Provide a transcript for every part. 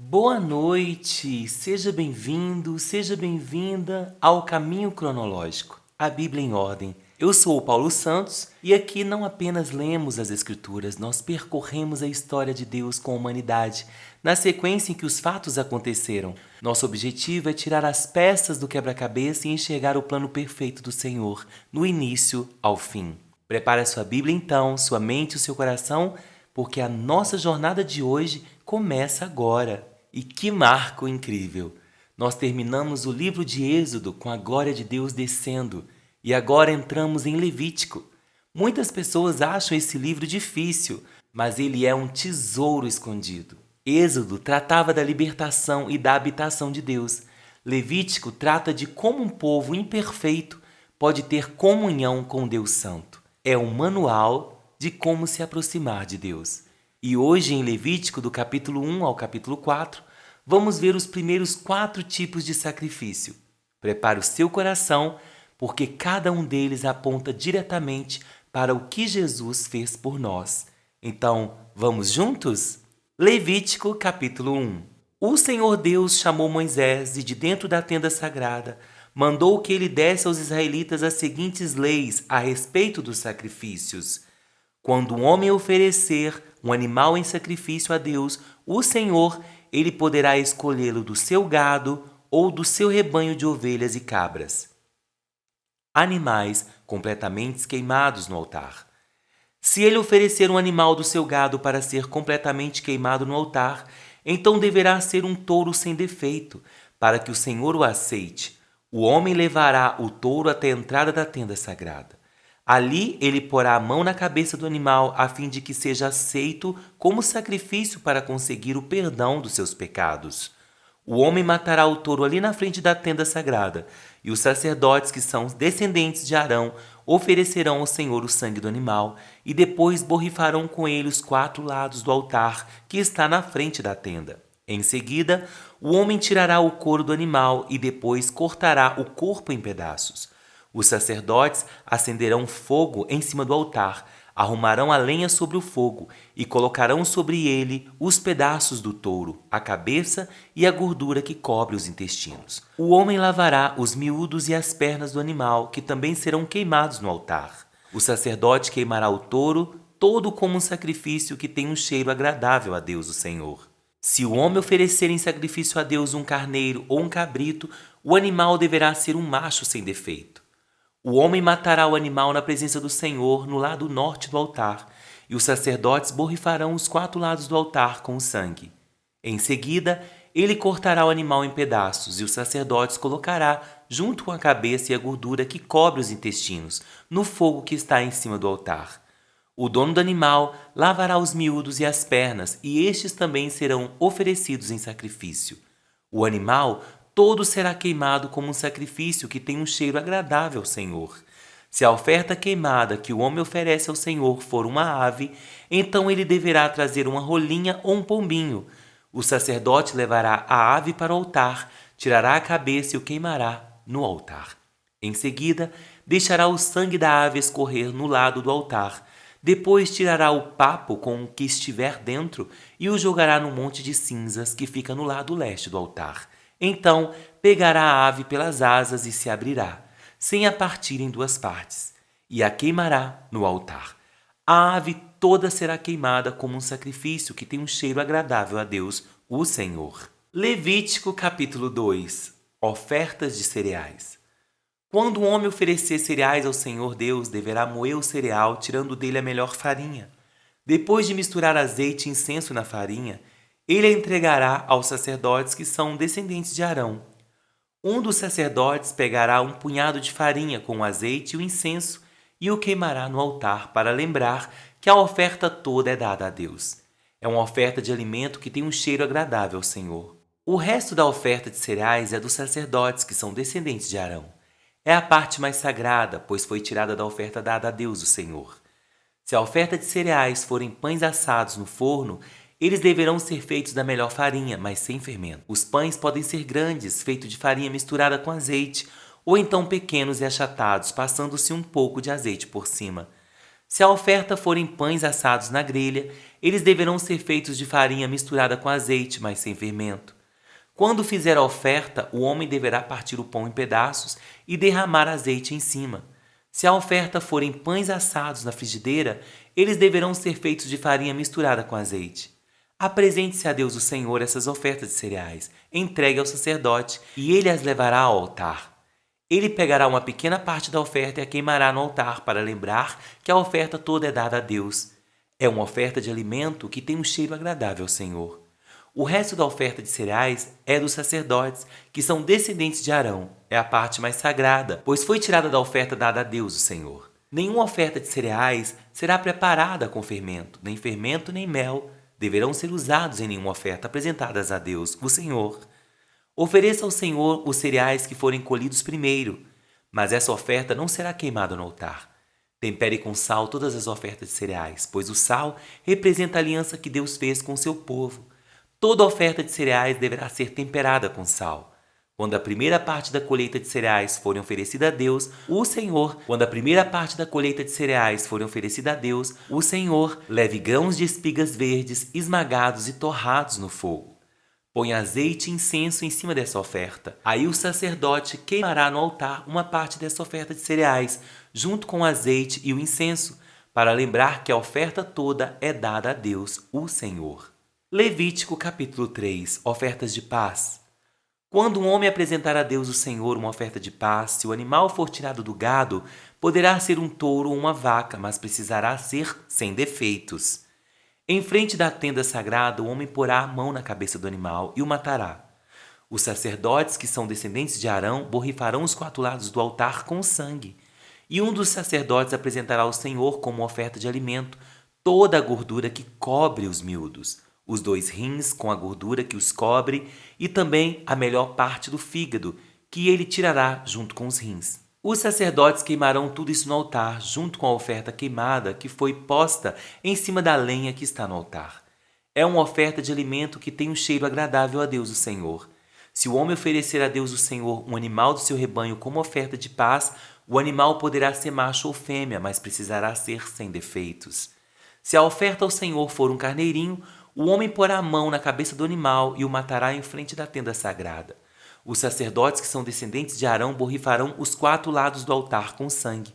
Boa noite, seja bem-vindo, seja bem-vinda ao Caminho Cronológico, a Bíblia em Ordem. Eu sou o Paulo Santos e aqui não apenas lemos as Escrituras, nós percorremos a história de Deus com a humanidade, na sequência em que os fatos aconteceram. Nosso objetivo é tirar as peças do quebra-cabeça e enxergar o plano perfeito do Senhor, do início ao fim. Prepare a sua Bíblia então, sua mente e o seu coração, porque a nossa jornada de hoje começa agora. E que marco incrível! Nós terminamos o livro de Êxodo com a glória de Deus descendo e agora entramos em Levítico. Muitas pessoas acham esse livro difícil, mas ele é um tesouro escondido. Êxodo tratava da libertação e da habitação de Deus. Levítico trata de como um povo imperfeito pode ter comunhão com Deus Santo. É um manual de como se aproximar de Deus. E hoje, em Levítico, do capítulo 1 ao capítulo 4, vamos ver os primeiros 4 tipos de sacrifício. Prepare o seu coração, porque cada um deles aponta diretamente para o que Jesus fez por nós. Então, vamos juntos? Levítico, capítulo 1. O Senhor Deus chamou Moisés e de dentro da tenda sagrada mandou que ele desse aos israelitas as seguintes leis a respeito dos sacrifícios. Quando um homem oferecer um animal em sacrifício a Deus, o Senhor, ele poderá escolhê-lo do seu gado ou do seu rebanho de ovelhas e cabras. Animais completamente queimados no altar. Se ele oferecer um animal do seu gado para ser completamente queimado no altar, então deverá ser um touro sem defeito, para que o Senhor o aceite. O homem levará o touro até a entrada da tenda sagrada. Ali ele porá a mão na cabeça do animal a fim de que seja aceito como sacrifício para conseguir o perdão dos seus pecados. O homem matará o touro ali na frente da tenda sagrada, e os sacerdotes que são descendentes de Arão oferecerão ao Senhor o sangue do animal e depois borrifarão com ele os 4 lados do altar que está na frente da tenda. Em seguida, o homem tirará o couro do animal e depois cortará o corpo em pedaços. Os sacerdotes acenderão fogo em cima do altar, arrumarão a lenha sobre o fogo e colocarão sobre ele os pedaços do touro, a cabeça e a gordura que cobre os intestinos. O homem lavará os miúdos e as pernas do animal, que também serão queimados no altar. O sacerdote queimará o touro, todo como um sacrifício que tem um cheiro agradável a Deus, o Senhor. Se o homem oferecer em sacrifício a Deus um carneiro ou um cabrito, o animal deverá ser um macho sem defeito. O homem matará o animal na presença do Senhor no lado norte do altar, e os sacerdotes borrifarão os 4 lados do altar com o sangue. Em seguida, ele cortará o animal em pedaços, e os sacerdotes colocará, junto com a cabeça e a gordura que cobre os intestinos, no fogo que está em cima do altar. O dono do animal lavará os miúdos e as pernas, e estes também serão oferecidos em sacrifício. O animal todo será queimado como um sacrifício que tem um cheiro agradável ao Senhor. Se a oferta queimada que o homem oferece ao Senhor for uma ave, então ele deverá trazer uma rolinha ou um pombinho. O sacerdote levará a ave para o altar, tirará a cabeça e o queimará no altar. Em seguida, deixará o sangue da ave escorrer no lado do altar. Depois tirará o papo com o que estiver dentro e o jogará no monte de cinzas que fica no lado leste do altar. Então pegará a ave pelas asas e se abrirá, sem a partir em 2 partes, e a queimará no altar. A ave toda será queimada como um sacrifício que tem um cheiro agradável a Deus, o Senhor. Levítico capítulo 2. Ofertas de cereais. Quando um homem oferecer cereais ao Senhor Deus, deverá moer o cereal, tirando dele a melhor farinha. Depois de misturar azeite e incenso na farinha, ele a entregará aos sacerdotes que são descendentes de Arão. Um dos sacerdotes pegará um punhado de farinha com o azeite e o incenso e o queimará no altar para lembrar que a oferta toda é dada a Deus. É uma oferta de alimento que tem um cheiro agradável ao Senhor. O resto da oferta de cereais é dos sacerdotes que são descendentes de Arão. É a parte mais sagrada, pois foi tirada da oferta dada a Deus, o Senhor. Se a oferta de cereais forem pães assados no forno, eles deverão ser feitos da melhor farinha, mas sem fermento. Os pães podem ser grandes, feitos de farinha misturada com azeite, ou então pequenos e achatados, passando-se um pouco de azeite por cima. Se a oferta forem pães assados na grelha, Eles deverão ser feitos de farinha misturada com azeite, mas sem fermento. Quando fizer a oferta, o homem deverá partir o pão em pedaços e derramar azeite em cima. Se a oferta forem pães assados na frigideira, eles deverão ser feitos de farinha misturada com azeite. Apresente-se a Deus o Senhor essas ofertas de cereais, entregue ao sacerdote, e ele as levará ao altar. Ele pegará uma pequena parte da oferta e a queimará no altar para lembrar que a oferta toda é dada a Deus. É uma oferta de alimento que tem um cheiro agradável ao Senhor. O resto da oferta de cereais é dos sacerdotes, que são descendentes de Arão. É a parte mais sagrada, pois foi tirada da oferta dada a Deus, o Senhor. Nenhuma oferta de cereais será preparada com fermento, nem mel deverão ser usados em nenhuma oferta apresentadas a Deus, o Senhor. Ofereça ao Senhor os cereais que forem colhidos primeiro, mas essa oferta não será queimada no altar. Tempere com sal todas as ofertas de cereais, pois o sal representa a aliança que Deus fez com seu povo. Toda oferta de cereais deverá ser temperada com sal. Quando a primeira parte da colheita de cereais forem oferecida a Deus, o Senhor leve grãos de espigas verdes esmagados e torrados no fogo. Põe azeite e incenso em cima dessa oferta. Aí o sacerdote queimará no altar uma parte dessa oferta de cereais, junto com o azeite e o incenso, para lembrar que a oferta toda é dada a Deus, o Senhor. Levítico capítulo 3 – Ofertas de paz. Quando um homem apresentar a Deus o Senhor uma oferta de paz, se o animal for tirado do gado, poderá ser um touro ou uma vaca, mas precisará ser sem defeitos. Em frente da tenda sagrada, o homem porá a mão na cabeça do animal e o matará. Os sacerdotes, que são descendentes de Arão, borrifarão os 4 lados do altar com sangue. E um dos sacerdotes apresentará ao Senhor como oferta de alimento toda a gordura que cobre os miúdos, os 2 rins com a gordura que os cobre e também a melhor parte do fígado, que ele tirará junto com os rins. Os sacerdotes queimarão tudo isso no altar, junto com a oferta queimada que foi posta em cima da lenha que está no altar. É uma oferta de alimento que tem um cheiro agradável a Deus o Senhor. Se o homem oferecer a Deus o Senhor um animal do seu rebanho como oferta de paz, o animal poderá ser macho ou fêmea, mas precisará ser sem defeitos. Se a oferta ao Senhor for um carneirinho, o homem porá a mão na cabeça do animal e o matará em frente da tenda sagrada. Os sacerdotes, que são descendentes de Arão, borrifarão os 4 lados do altar com sangue.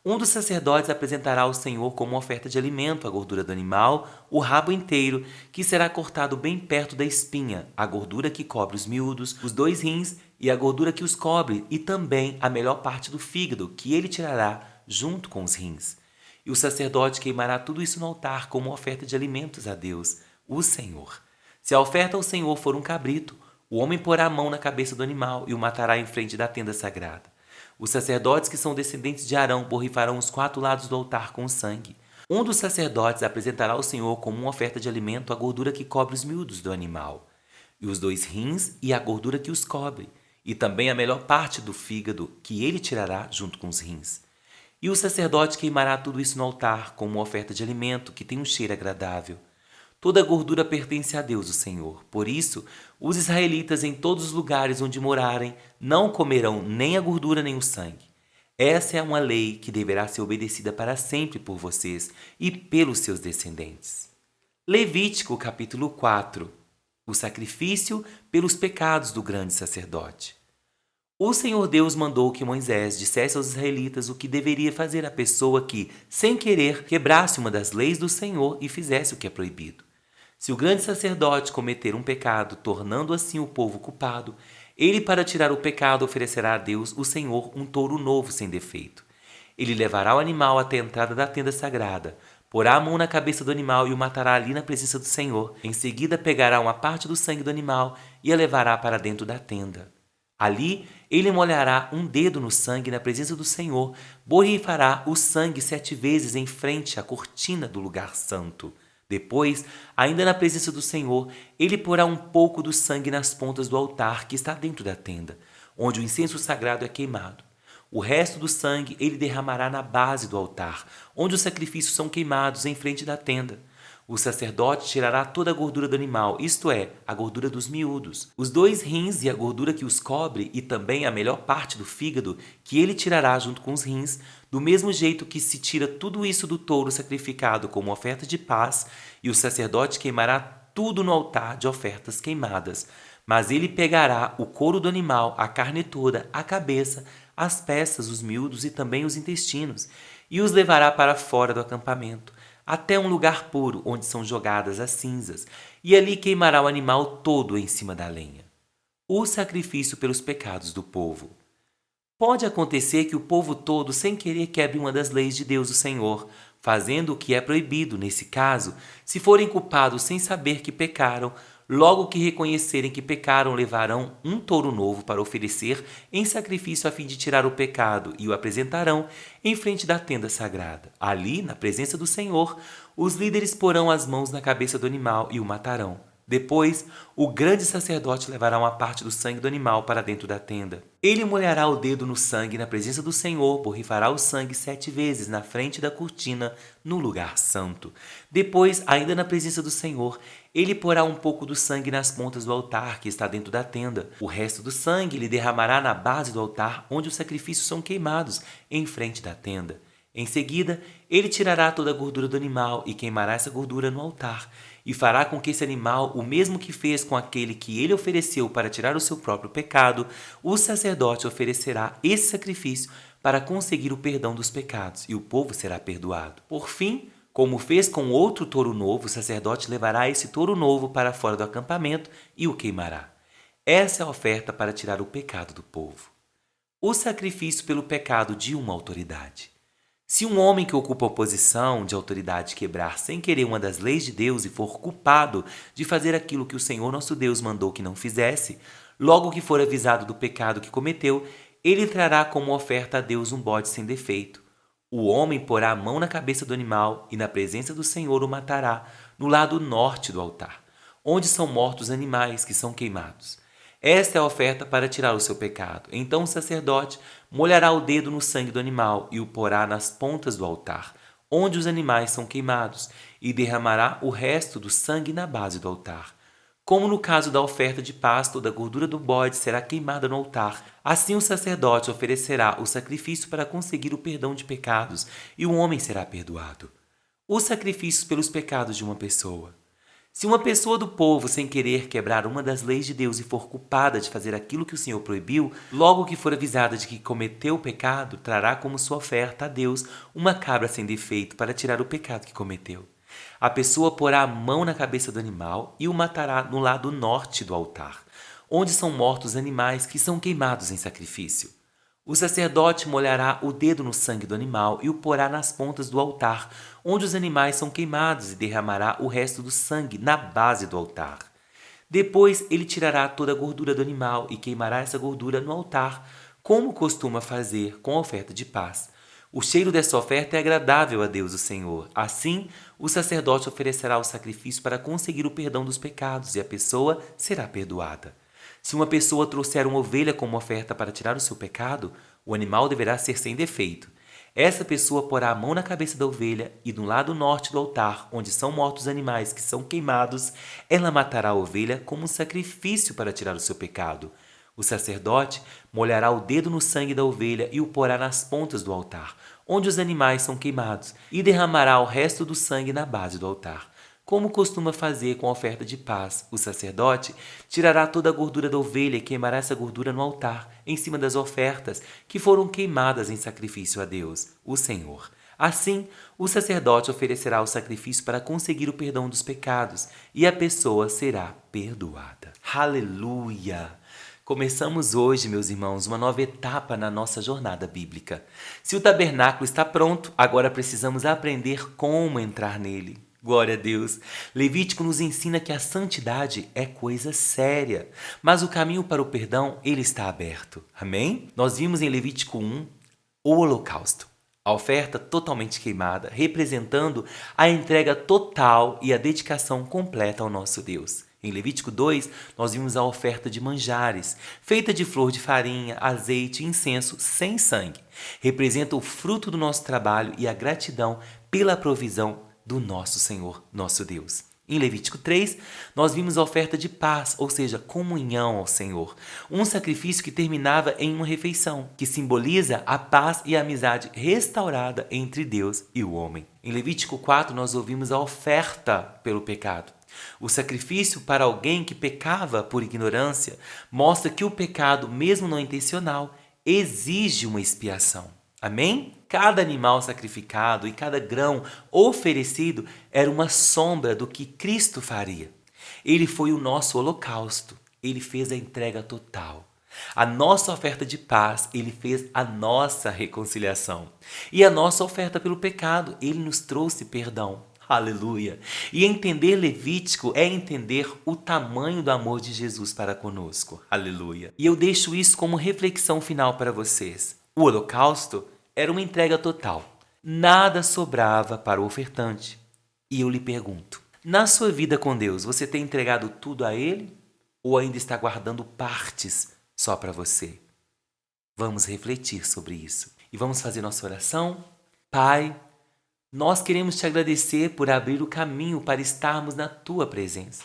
Um dos sacerdotes apresentará ao Senhor como oferta de alimento a gordura do animal, o rabo inteiro, que será cortado bem perto da espinha, a gordura que cobre os miúdos, os 2 rins e a gordura que os cobre, e também a melhor parte do fígado, que ele tirará junto com os rins. E o sacerdote queimará tudo isso no altar como oferta de alimentos a Deus, o Senhor. Se a oferta ao Senhor for um cabrito, o homem porá a mão na cabeça do animal e o matará em frente da tenda sagrada. Os sacerdotes, que são descendentes de Arão, borrifarão os 4 lados do altar com sangue. Um dos sacerdotes apresentará ao Senhor como uma oferta de alimento a gordura que cobre os miúdos do animal, e os 2 rins e a gordura que os cobre, e também a melhor parte do fígado, que ele tirará junto com os rins. E o sacerdote queimará tudo isso no altar como uma oferta de alimento que tem um cheiro agradável. Toda a gordura pertence a Deus, o Senhor. Por isso, os israelitas em todos os lugares onde morarem não comerão nem a gordura nem o sangue. Essa é uma lei que deverá ser obedecida para sempre por vocês e pelos seus descendentes. Levítico capítulo 4 – O sacrifício pelos pecados do grande sacerdote. O Senhor Deus mandou que Moisés dissesse aos israelitas o que deveria fazer a pessoa que, sem querer, quebrasse uma das leis do Senhor e fizesse o que é proibido. Se o grande sacerdote cometer um pecado, tornando assim o povo culpado, ele, para tirar o pecado, oferecerá a Deus, o Senhor, um touro novo sem defeito. Ele levará o animal até a entrada da tenda sagrada, porá a mão na cabeça do animal e o matará ali na presença do Senhor. Em seguida, pegará uma parte do sangue do animal e a levará para dentro da tenda. Ali, ele molhará um dedo no sangue na presença do Senhor, borrifará o sangue 7 vezes em frente à cortina do lugar santo. Depois, ainda na presença do Senhor, ele porá um pouco do sangue nas pontas do altar que está dentro da tenda, onde o incenso sagrado é queimado. O resto do sangue ele derramará na base do altar, onde os sacrifícios são queimados em frente da tenda. O sacerdote tirará toda a gordura do animal, isto é, a gordura dos miúdos, os 2 rins e a gordura que os cobre, e também a melhor parte do fígado, que ele tirará junto com os rins, do mesmo jeito que se tira tudo isso do touro sacrificado como oferta de paz, e o sacerdote queimará tudo no altar de ofertas queimadas. Mas ele pegará o couro do animal, a carne toda, a cabeça, as peças, os miúdos e também os intestinos, e os levará para fora do acampamento, até um lugar puro, onde são jogadas as cinzas, e ali queimará o animal todo em cima da lenha. O sacrifício pelos pecados do povo. Pode acontecer que o povo todo, sem querer, quebre uma das leis de Deus, o Senhor, fazendo o que é proibido. Nesse caso, se forem culpados sem saber que pecaram, logo que reconhecerem que pecaram, levarão um touro novo para oferecer em sacrifício a fim de tirar o pecado e o apresentarão em frente da tenda sagrada. Ali, na presença do Senhor, os líderes porão as mãos na cabeça do animal e o matarão. Depois, o grande sacerdote levará uma parte do sangue do animal para dentro da tenda. Ele molhará o dedo no sangue na presença do Senhor, borrifará o sangue 7 vezes na frente da cortina, no lugar santo. Depois, ainda na presença do Senhor, ele porá um pouco do sangue nas pontas do altar que está dentro da tenda. O resto do sangue ele derramará na base do altar, onde os sacrifícios são queimados, em frente da tenda. Em seguida, ele tirará toda a gordura do animal e queimará essa gordura no altar, e fará com que esse animal, o mesmo que fez com aquele que ele ofereceu para tirar o seu próprio pecado, o sacerdote oferecerá esse sacrifício para conseguir o perdão dos pecados, e o povo será perdoado. Por fim, como fez com outro touro novo, o sacerdote levará esse touro novo para fora do acampamento e o queimará. Essa é a oferta para tirar o pecado do povo. O sacrifício pelo pecado de uma autoridade. Se um homem que ocupa a posição de autoridade quebrar sem querer uma das leis de Deus e for culpado de fazer aquilo que o Senhor nosso Deus mandou que não fizesse, logo que for avisado do pecado que cometeu, ele trará como oferta a Deus um bode sem defeito. O homem porá a mão na cabeça do animal e na presença do Senhor o matará, no lado norte do altar, onde são mortos os animais que são queimados. Esta é a oferta para tirar o seu pecado. Então o sacerdote molhará o dedo no sangue do animal e o porá nas pontas do altar, onde os animais são queimados, e derramará o resto do sangue na base do altar. Como no caso da oferta de paz, toda a gordura do bode será queimada no altar. Assim o sacerdote oferecerá o sacrifício para conseguir o perdão de pecados, e o homem será perdoado. Os sacrifícios pelos pecados de uma pessoa. Se uma pessoa do povo, sem querer, quebrar uma das leis de Deus e for culpada de fazer aquilo que o Senhor proibiu, logo que for avisada de que cometeu o pecado, trará como sua oferta a Deus uma cabra sem defeito para tirar o pecado que cometeu. A pessoa porá a mão na cabeça do animal e o matará no lado norte do altar, onde são mortos os animais que são queimados em sacrifício. O sacerdote molhará o dedo no sangue do animal e o porá nas pontas do altar, onde os animais são queimados, e derramará o resto do sangue na base do altar. Depois ele tirará toda a gordura do animal e queimará essa gordura no altar, como costuma fazer com a oferta de paz. O cheiro dessa oferta é agradável a Deus, o Senhor. Assim, o sacerdote oferecerá o sacrifício para conseguir o perdão dos pecados, e a pessoa será perdoada. Se uma pessoa trouxer uma ovelha como oferta para tirar o seu pecado, o animal deverá ser sem defeito. Essa pessoa porá a mão na cabeça da ovelha e do lado norte do altar, onde são mortos os animais que são queimados, ela matará a ovelha como um sacrifício para tirar o seu pecado. O sacerdote molhará o dedo no sangue da ovelha e o porá nas pontas do altar, onde os animais são queimados, e derramará o resto do sangue na base do altar. Como costuma fazer com a oferta de paz, o sacerdote tirará toda a gordura da ovelha e queimará essa gordura no altar, em cima das ofertas que foram queimadas em sacrifício a Deus, o Senhor. Assim, o sacerdote oferecerá o sacrifício para conseguir o perdão dos pecados, e a pessoa será perdoada. Aleluia! Começamos hoje, meus irmãos, uma nova etapa na nossa jornada bíblica. Se o tabernáculo está pronto, agora precisamos aprender como entrar nele. Glória a Deus! Levítico nos ensina que a santidade é coisa séria, mas o caminho para o perdão, ele está aberto. Amém? Nós vimos em Levítico 1 o holocausto, a oferta totalmente queimada, representando a entrega total e a dedicação completa ao nosso Deus. Em Levítico 2, nós vimos a oferta de manjares, feita de flor de farinha, azeite e incenso sem sangue. Representa o fruto do nosso trabalho e a gratidão pela provisão do nosso Senhor, nosso Deus. Em Levítico 3, nós vimos a oferta de paz, ou seja, comunhão ao Senhor. Um sacrifício que terminava em uma refeição, que simboliza a paz e a amizade restaurada entre Deus e o homem. Em Levítico 4, nós ouvimos a oferta pelo pecado. O sacrifício para alguém que pecava por ignorância mostra que o pecado, mesmo não intencional, exige uma expiação. Amém? Cada animal sacrificado e cada grão oferecido era uma sombra do que Cristo faria. Ele foi o nosso holocausto. Ele fez a entrega total. A nossa oferta de paz, ele fez a nossa reconciliação. E a nossa oferta pelo pecado, ele nos trouxe perdão. Aleluia! E entender Levítico é entender o tamanho do amor de Jesus para conosco. Aleluia! E eu deixo isso como reflexão final para vocês. O holocausto era uma entrega total. Nada sobrava para o ofertante. E eu lhe pergunto, na sua vida com Deus, você tem entregado tudo a Ele? Ou ainda está guardando partes só para você? Vamos refletir sobre isso. E vamos fazer nossa oração? Pai, nós queremos te agradecer por abrir o caminho para estarmos na tua presença.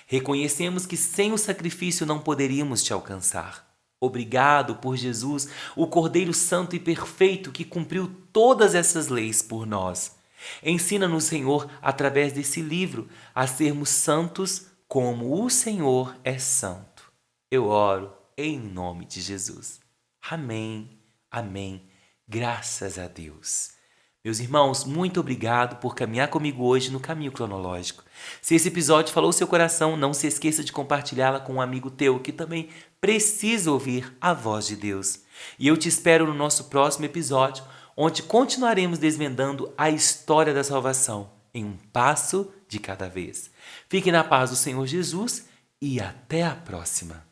Reconhecemos que sem o sacrifício não poderíamos te alcançar. Obrigado por Jesus, o Cordeiro Santo e Perfeito que cumpriu todas essas leis por nós. Ensina-nos, Senhor, através desse livro, a sermos santos como o Senhor é santo. Eu oro em nome de Jesus. Amém, amém. Graças a Deus. Meus irmãos, muito obrigado por caminhar comigo hoje no caminho cronológico. Se esse episódio falou seu coração, não se esqueça de compartilhá-la com um amigo teu que também precisa ouvir a voz de Deus. E eu te espero no nosso próximo episódio, onde continuaremos desvendando a história da salvação em um passo de cada vez. Fique na paz do Senhor Jesus e até a próxima.